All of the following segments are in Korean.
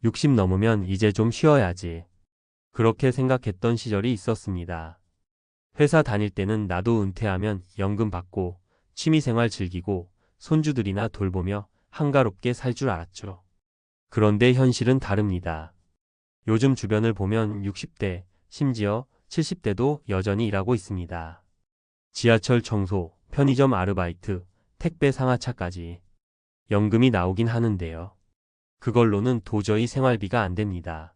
60 넘으면 이제 좀 쉬어야지. 그렇게 생각했던 시절이 있었습니다. 회사 다닐 때는 나도 은퇴하면 연금 받고 취미생활 즐기고 손주들이나 돌보며 한가롭게 살 줄 알았죠. 그런데 현실은 다릅니다. 요즘 주변을 보면 60대, 심지어 70대도 여전히 일하고 있습니다. 지하철 청소, 편의점 아르바이트, 택배 상하차까지 연금이 나오긴 하는데요. 그걸로는 도저히 생활비가 안 됩니다.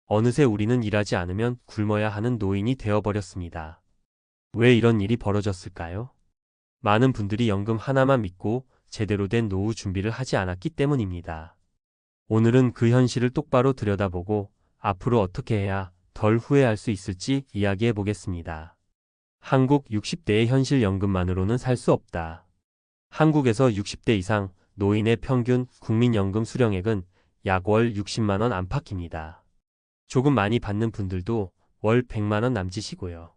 어느새 우리는 일하지 않으면 굶어야 하는 노인이 되어버렸습니다. 왜 이런 일이 벌어졌을까요? 많은 분들이 연금 하나만 믿고 제대로 된 노후 준비를 하지 않았기 때문입니다. 오늘은 그 현실을 똑바로 들여다보고 앞으로 어떻게 해야 덜 후회할 수 있을지 이야기해 보겠습니다. 한국 60대의 현실 연금만으로는 살 수 없다. 한국에서 60대 이상 노인의 평균 국민연금 수령액은 약 월 60만 원 안팎입니다. 조금 많이 받는 분들도 월 100만 원 남짓이고요.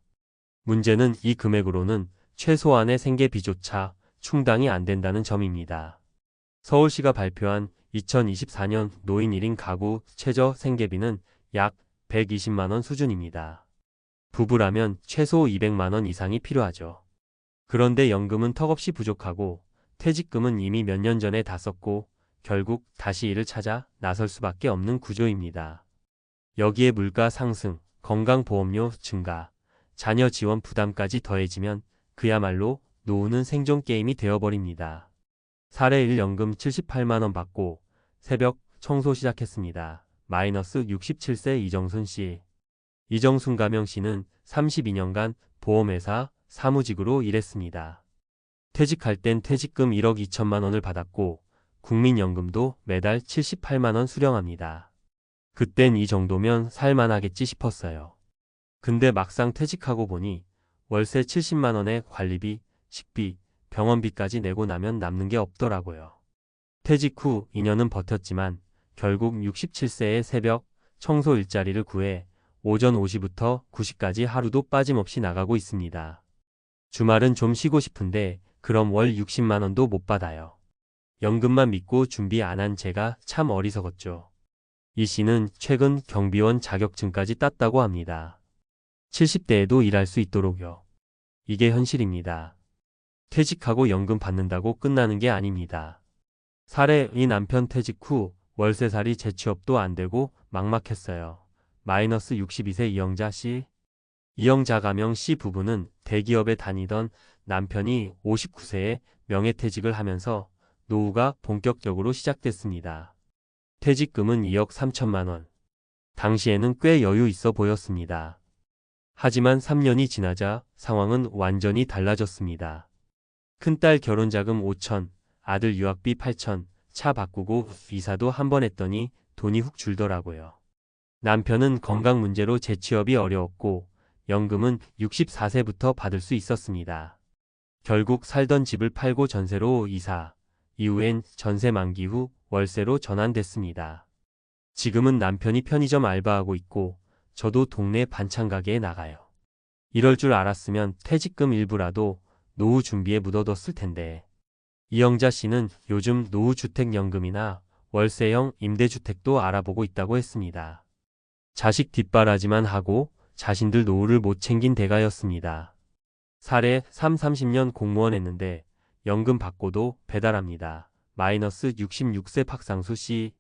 문제는 이 금액으로는 최소한의 생계비조차 충당이 안 된다는 점입니다. 서울시가 발표한 2024년 노인 1인 가구 최저 생계비는 약 120만 원 수준입니다. 부부라면 최소 200만 원 이상이 필요하죠. 그런데 연금은 턱없이 부족하고 퇴직금은 이미 몇 년 전에 다 썼고 결국 다시 일을 찾아 나설 수밖에 없는 구조입니다. 여기에 물가 상승, 건강보험료 증가, 자녀 지원 부담까지 더해지면 그야말로 노후는 생존 게임이 되어버립니다. 사례 1 연금 78만 원 받고 새벽 청소 시작했습니다. 마이너스 67세 이정순 씨. 이정순 가명 씨는 32년간 보험회사 사무직으로 일했습니다. 퇴직할 땐 퇴직금 1억 2천만 원을 받았고 국민연금도 매달 78만 원 수령합니다. 그땐 이 정도면 살만하겠지 싶었어요. 근데 막상 퇴직하고 보니 월세 70만 원의 관리비, 식비, 병원비까지 내고 나면 남는 게 없더라고요. 퇴직 후 2년은 버텼지만 결국 67세의 새벽 청소 일자리를 구해 오전 5시부터 9시까지 하루도 빠짐없이 나가고 있습니다. 주말은 좀 쉬고 싶은데 그럼 월 60만 원도 못 받아요. 연금만 믿고 준비 안 한 제가 참 어리석었죠. 이 씨는 최근 경비원 자격증까지 땄다고 합니다. 70대에도 일할 수 있도록요. 이게 현실입니다. 퇴직하고 연금 받는다고 끝나는 게 아닙니다. 사례 이 남편 퇴직 후 월세살이 재취업도 안 되고 막막했어요. 마이너스 62세 이영자 씨. 이영자 가명 씨 부부는 대기업에 다니던 남편이 59세에 명예퇴직을 하면서 노후가 본격적으로 시작됐습니다. 퇴직금은 2억 3천만 원. 당시에는 꽤 여유 있어 보였습니다. 하지만 3년이 지나자 상황은 완전히 달라졌습니다. 큰딸 결혼자금 5천, 아들 유학비 8천, 차 바꾸고 이사도 한 번 했더니 돈이 훅 줄더라고요. 남편은 건강 문제로 재취업이 어려웠고 연금은 64세부터 받을 수 있었습니다. 결국 살던 집을 팔고 전세로 이사, 이후엔 전세 만기 후 월세로 전환됐습니다. 지금은 남편이 편의점 알바하고 있고 저도 동네 반찬 가게에 나가요. 이럴 줄 알았으면 퇴직금 일부라도 노후 준비에 묻어뒀을 텐데. 이영자 씨는 요즘 노후주택연금이나 월세형 임대주택도 알아보고 있다고 했습니다. 자식 뒷바라지만 하고 자신들 노후를 못 챙긴 대가였습니다. 사례 30년 공무원 했는데 연금 받고도 배달합니다. 마이너스 66세 박상수 씨.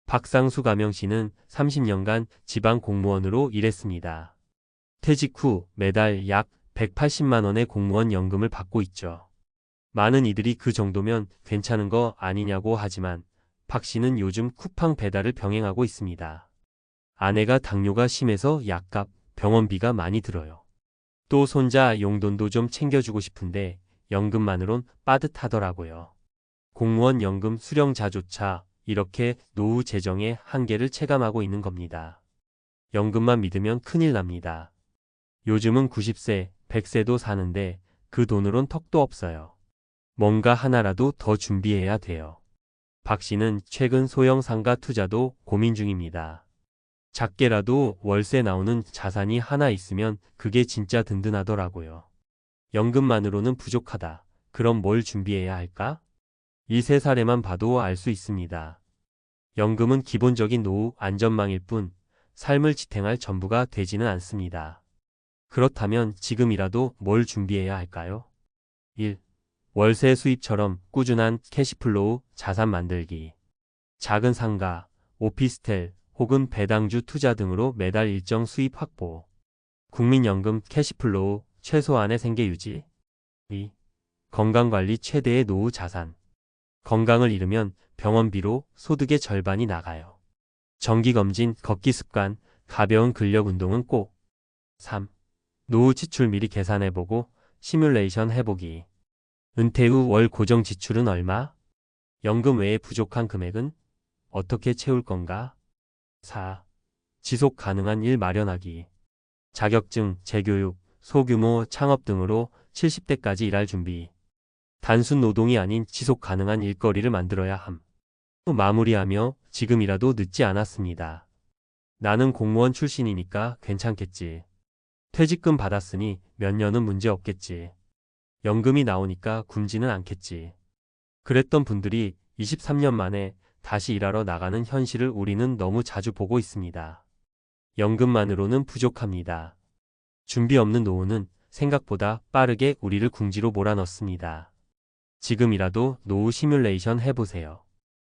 박상수 가명 씨는 30년간 지방 공무원으로 일했습니다. 퇴직 후 매달 약 180만 원의 공무원 연금을 받고 있죠. 많은 이들이 그 정도면 괜찮은 거 아니냐고 하지만 박 씨는 요즘 쿠팡 배달을 병행하고 있습니다. 아내가 당뇨가 심해서 약값, 병원비가 많이 들어요. 또 손자 용돈도 좀 챙겨주고 싶은데 연금만으론 빠듯하더라고요. 공무원 연금 수령자조차 이렇게 노후 재정의 한계를 체감하고 있는 겁니다. 연금만 믿으면 큰일 납니다. 요즘은 90세, 100세도 사는데 그 돈으론 턱도 없어요. 뭔가 하나라도 더 준비해야 돼요. 박 씨는 최근 소형 상가 투자도 고민 중입니다. 작게라도 월세 나오는 자산이 하나 있으면 그게 진짜 든든하더라고요. 연금만으로는 부족하다. 그럼 뭘 준비해야 할까? 이 세 사례만 봐도 알 수 있습니다. 연금은 기본적인 노후 안전망일 뿐 삶을 지탱할 전부가 되지는 않습니다. 그렇다면 지금이라도 뭘 준비해야 할까요? 1. 월세 수입처럼 꾸준한 캐시플로우 자산 만들기. 작은 상가, 오피스텔 혹은 배당주 투자 등으로 매달 일정 수입 확보. 국민연금 캐시플로우 최소한의 생계 유지. 2. 건강관리 최대의 노후 자산. 건강을 잃으면 병원비로 소득의 절반이 나가요. 정기검진, 걷기 습관, 가벼운 근력 운동은 꼭. 3. 노후 지출 미리 계산해보고 시뮬레이션 해보기. 은퇴 후 월 고정 지출은 얼마? 연금 외에 부족한 금액은 어떻게 채울 건가? 4. 지속 가능한 일 마련하기. 자격증, 재교육, 소규모 창업 등으로 70대까지 일할 준비. 단순 노동이 아닌 지속 가능한 일거리를 만들어야 함. 마무리하며 지금이라도 늦지 않았습니다. 나는 공무원 출신이니까 괜찮겠지. 퇴직금 받았으니 몇 년은 문제 없겠지. 연금이 나오니까 굶지는 않겠지. 그랬던 분들이 23년 만에 다시 일하러 나가는 현실을 우리는 너무 자주 보고 있습니다. 연금만으로는 부족합니다. 준비 없는 노후는 생각보다 빠르게 우리를 궁지로 몰아넣습니다. 지금이라도 노후 시뮬레이션 해보세요.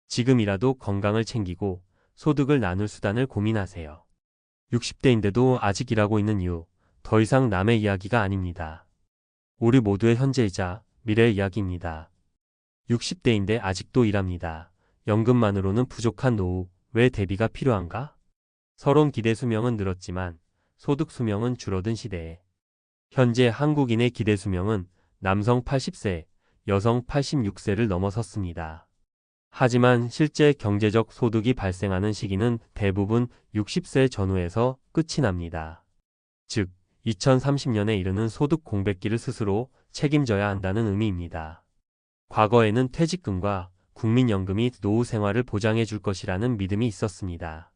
지금이라도 건강을 챙기고 소득을 나눌 수단을 고민하세요. 60대인데도 아직 일하고 있는 이유, 더 이상 남의 이야기가 아닙니다. 우리 모두의 현재이자 미래의 이야기입니다. 60대인데 아직도 일합니다. 연금만으로는 부족한 노후, 왜 대비가 필요한가? 서론 기대 수명은 늘었지만 소득 수명은 줄어든 시대에 현재 한국인의 기대 수명은 남성 80세, 여성 86세를 넘어섰습니다. 하지만 실제 경제적 소득이 발생하는 시기는 대부분 60세 전후에서 끝이 납니다. 즉, 2030년에 이르는 소득 공백기를 스스로 책임져야 한다는 의미입니다. 과거에는 퇴직금과 국민연금이 노후 생활을 보장해 줄 것이라는 믿음이 있었습니다.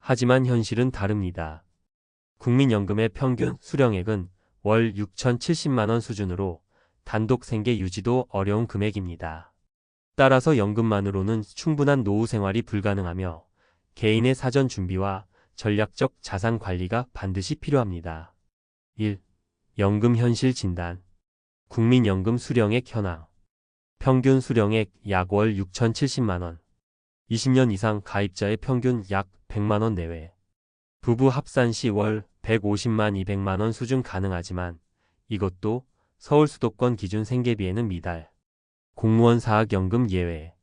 하지만 현실은 다릅니다. 국민연금의 평균 수령액은 월 6,070만 원 수준으로 단독 생계 유지도 어려운 금액입니다. 따라서 연금만으로는 충분한 노후 생활이 불가능하며 개인의 사전 준비와 전략적 자산 관리가 반드시 필요합니다. 1. 연금 현실 진단. 국민연금 수령액 현황. 평균 수령액 약 월 6,070만 원. 20년 이상 가입자의 평균 약 100만 원 내외. 부부 합산 시 월 150만 200만 원 수준 가능하지만 이것도 서울 수도권 기준 생계비에는 미달. 공무원 사학연금 예외.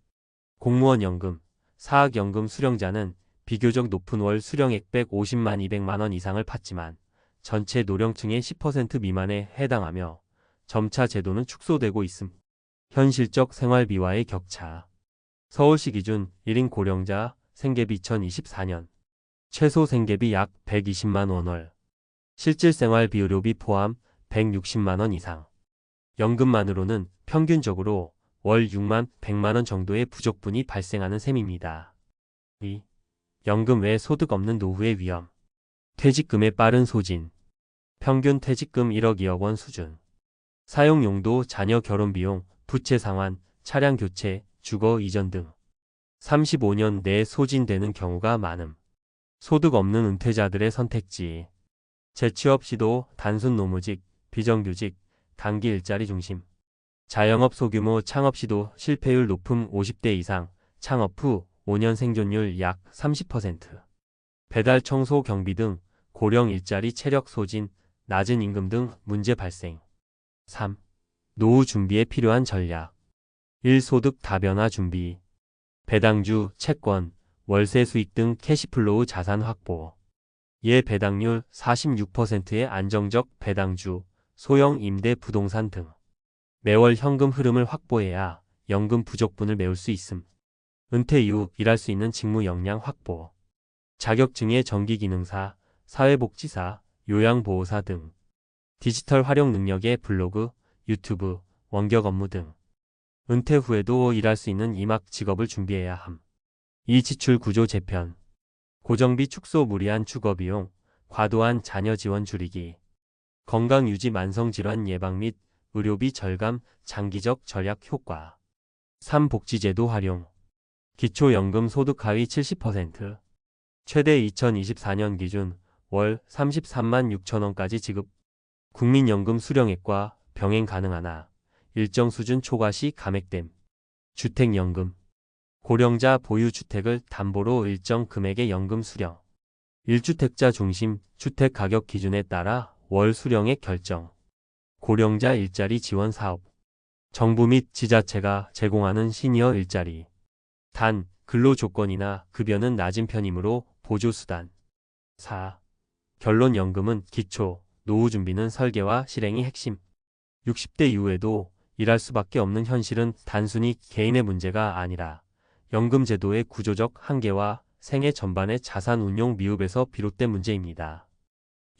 공무원 연금, 사학연금 수령자는 비교적 높은 월 수령액 150만 200만 원 이상을 팠지만 전체 노령층의 10% 미만에 해당하며 점차 제도는 축소되고 있음. 현실적 생활비와의 격차. 서울시 기준 1인 고령자 생계비 2024년 최소 생계비 약 120만 원 월. 실질 생활비 의료비 포함 160만 원 이상. 연금만으로는 평균적으로 월 6만 100만 원 정도의 부족분이 발생하는 셈입니다. 2. 연금 외 소득 없는 노후의 위험. 퇴직금의 빠른 소진. 평균 퇴직금 1억 2억 원 수준. 사용용도 자녀 결혼비용, 부채 상환, 차량 교체, 주거 이전 등 35년 내에 소진되는 경우가 많음. 소득 없는 은퇴자들의 선택지. 재취업 시도 단순 노무직, 비정규직, 단기 일자리 중심. 자영업 소규모 창업 시도 실패율 높음 50대 이상, 창업 후 5년 생존율 약 30%. 배달 청소 경비 등 고령 일자리 체력 소진, 낮은 임금 등 문제 발생. 3. 노후 준비에 필요한 전략. 1. 소득 다변화 준비. 배당주, 채권, 월세 수익 등 캐시플로우 자산 확보. 예 배당률 46%의 안정적 배당주, 소형 임대 부동산 등. 매월 현금 흐름을 확보해야 연금 부족분을 메울 수 있음. 은퇴 이후 일할 수 있는 직무 역량 확보. 자격증의 정기기능사, 사회복지사, 요양보호사 등. 디지털 활용 능력의 블로그, 유튜브, 원격 업무 등. 은퇴 후에도 일할 수 있는 이막 직업을 준비해야 함. 이 지출 구조 재편. 고정비 축소 무리한 주거비용, 과도한 자녀 지원 줄이기. 건강 유지 만성질환 예방 및 의료비 절감 장기적 절약 효과. 3. 복지제도 활용. 기초연금 소득 하위 70%. 최대 2024년 기준 월 33만 6천 원까지 지급. 국민연금 수령액과 병행 가능하나 일정 수준 초과 시 감액됨. 주택연금. 고령자 보유주택을 담보로 일정 금액의 연금 수령. 1주택자 중심 주택 가격 기준에 따라 월 수령액 결정. 고령자 일자리 지원 사업. 정부 및 지자체가 제공하는 시니어 일자리. 단, 근로 조건이나 급여는 낮은 편이므로 보조수단. 4. 결론연금은 기초, 노후 준비는 설계와 실행이 핵심. 60대 이후에도 일할 수밖에 없는 현실은 단순히 개인의 문제가 아니라 연금 제도의 구조적 한계와 생애 전반의 자산 운용 미흡에서 비롯된 문제입니다.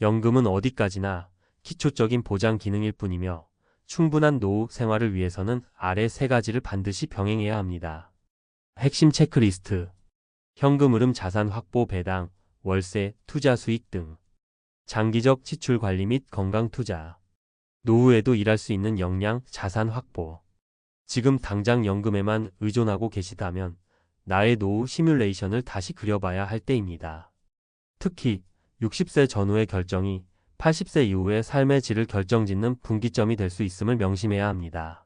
연금은 어디까지나 기초적인 보장 기능일 뿐이며 충분한 노후 생활을 위해서는 아래 세 가지를 반드시 병행해야 합니다. 핵심 체크리스트. 현금 흐름 자산 확보 배당, 월세, 투자 수익 등. 장기적 지출 관리 및 건강 투자. 노후에도 일할 수 있는 역량 자산 확보. 지금 당장 연금에만 의존하고 계시다면 나의 노후 시뮬레이션을 다시 그려봐야 할 때입니다. 특히 60세 전후의 결정이 80세 이후의 삶의 질을 결정짓는 분기점이 될 수 있음을 명심해야 합니다.